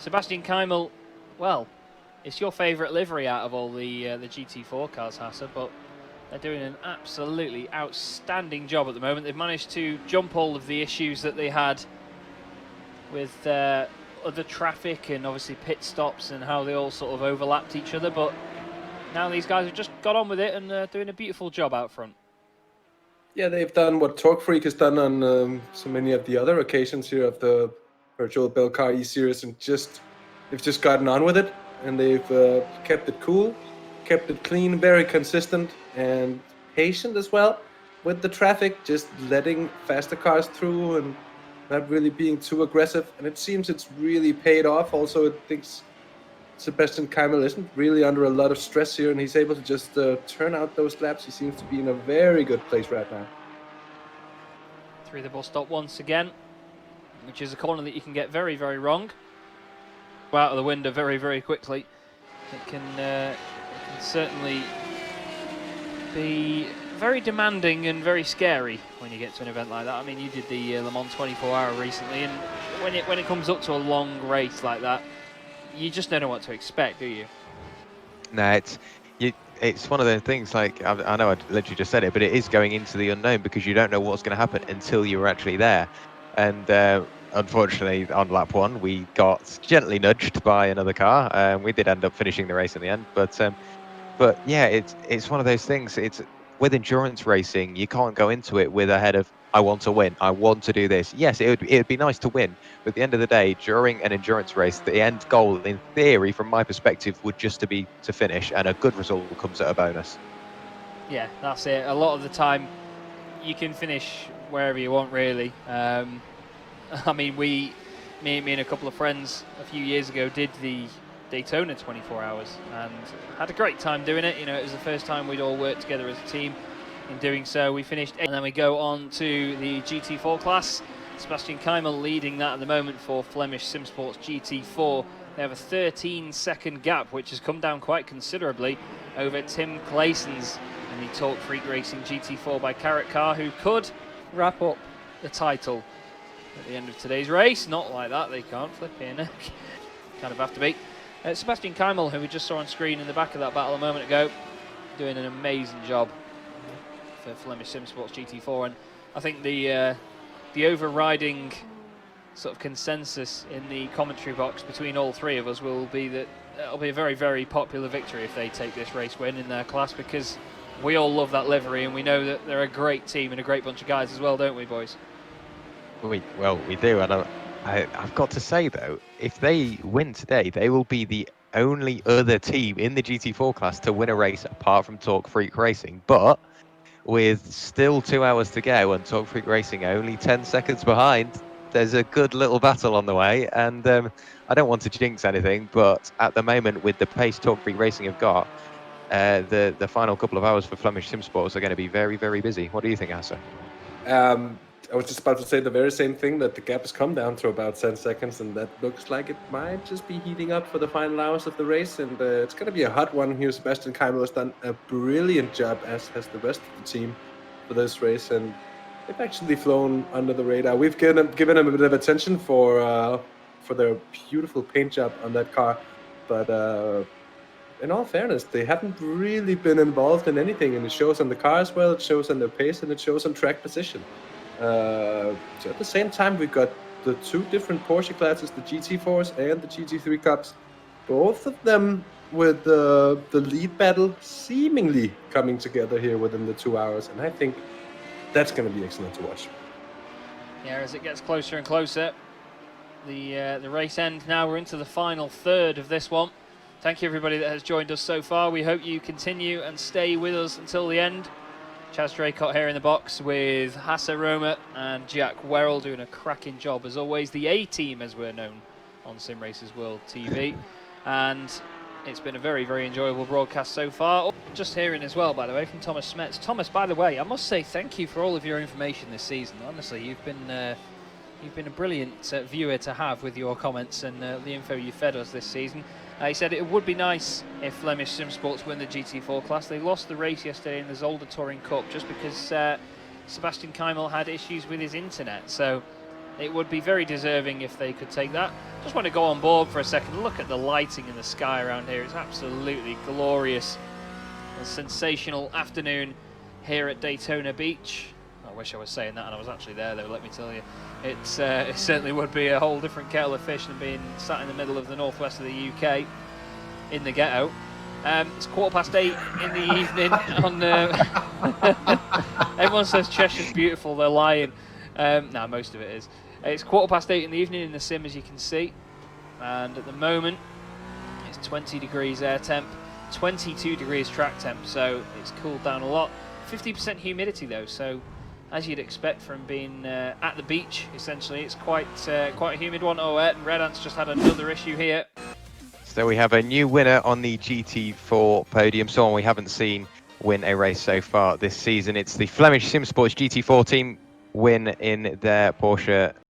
Sebastian Keijmel, well, it's your favourite livery out of all the GT4 cars, Hasse, but they're doing an absolutely outstanding job at the moment. They've managed to jump all of the issues that they had with other traffic and obviously pit stops and how they all sort of overlapped each other, but now these guys have just got on with it and doing a beautiful job out front. Yeah, they've done what Torque Freak has done on so many of the other occasions here of the virtual Belcar E-Series, and they've just gotten on with it, and they've kept it cool, kept it clean, very consistent, and patient as well with the traffic, just letting faster cars through and not really being too aggressive. And it seems it's really paid off. Also, it thinks Sebastian Keijmel isn't really under a lot of stress here, and he's able to just turn out those laps. He seems to be in a very good place right now. Through the bus stop once again, which is a corner that you can get very, very wrong. Go out of the window very, very quickly. It can certainly be very demanding and very scary when you get to an event like that. I mean, you did the Le Mans 24-hour recently, and when it comes up to a long race like that, you just don't know what to expect, do you? No, it's one of those things, like, I know I literally just said it, but it is going into the unknown because you don't know what's going to happen until you're actually there. And unfortunately, on lap 1, we got gently nudged by another car. We did end up finishing the race in the end, but yeah, it's one of those things. It's with endurance racing, you can't go into it with a head of, I want to win, I want to do this. Yes, it would be nice to win, but at the end of the day, during an endurance race, the end goal, in theory, from my perspective, would just be to finish, and a good result comes at a bonus. Yeah, that's it. A lot of the time, you can finish wherever you want, really. I mean, me and a couple of friends a few years ago did the Daytona 24 hours and had a great time doing it. You know, it was the first time we'd all worked together as a team. In doing so, we finished, and then we go on to the GT4 class. Sebastian Keijmel leading that at the moment for Flemish Simsports GT4. They have a 13-second gap, which has come down quite considerably over Tim Claeson's in the Torque Freak Racing GT4 by Carrot Car, who could wrap up the title at the end of today's race. Not like that, they can't flip in. Kind of have to be. Sebastian Keijmel, who we just saw on screen in the back of that battle a moment ago, doing an amazing job for Flemish Simsports GT4, and I think the overriding sort of consensus in the commentary box between all three of us will be that it'll be a very, very popular victory if they take this race win in their class, because we all love that livery and we know that they're a great team and a great bunch of guys as well, don't we, boys? We do, and I've got to say, though, if they win today, they will be the only other team in the GT4 class to win a race apart from Torque Freak Racing. But with still 2 hours to go and Torque Freak Racing only 10 seconds behind, there's a good little battle on the way. And I don't want to jinx anything, but at the moment, with the pace Torque Freak Racing have got, the final couple of hours for Flemish Simsports are going to be very, very busy. What do you think, Hasse? I was just about to say the very same thing, that the gap has come down to about 10 seconds, and that looks like it might just be heating up for the final hours of the race, and it's going to be a hot one here. Sebastian Keijmel has done a brilliant job, as has the rest of the team, for this race, and they've actually flown under the radar. We've given them a bit of attention for their beautiful paint job on that car, but in all fairness, they haven't really been involved in anything, and it shows on the car as well, it shows on their pace, and it shows on track position. So at the same time, we've got the two different Porsche classes, the GT4s and the GT3 Cups, both of them with the lead battle seemingly coming together here within the 2 hours, and I think that's going to be excellent to watch. Yeah, as it gets closer and closer, the race end now. We're into the final third of this one. Thank you everybody that has joined us so far. We hope you continue and stay with us until the end. Chaz Draycott here in the box with Hasse Roma and Jack Werrell doing a cracking job as always. The A-team, as we're known on Sim Racers World TV. And it's been a very, very enjoyable broadcast so far. Oh, just hearing as well, by the way, from Thomas Smets. Thomas, by the way, I must say thank you for all of your information this season. Honestly, you've been a brilliant viewer to have with your comments and the info you fed us this season. He said it would be nice if Flemish Simsports win the GT4 class. They lost the race yesterday in the Zolder Touring Cup just because Sebastian Keijmel had issues with his internet. So it would be very deserving if they could take that. Just want to go on board for a second. Look at the lighting in the sky around here. It's absolutely glorious. A sensational afternoon here at Daytona Beach. I wish I was saying that and I was actually there though, let me tell you. It certainly would be a whole different kettle of fish than being sat in the middle of the northwest of the UK in the ghetto. It's 8:15 in the evening on... everyone says Cheshire's beautiful, they're lying. No, most of it is. It's 8:15 in the evening in the sim, as you can see. And at the moment, it's 20 degrees air temp, 22 degrees track temp, so it's cooled down a lot. 50% humidity though, so as you'd expect from being at the beach, essentially, it's quite a humid one. Oh, and Red Ant's just had another issue here. So we have a new winner on the GT4 podium, someone we haven't seen win a race so far this season. It's the Flemish Simsports GT4 team win in their Porsche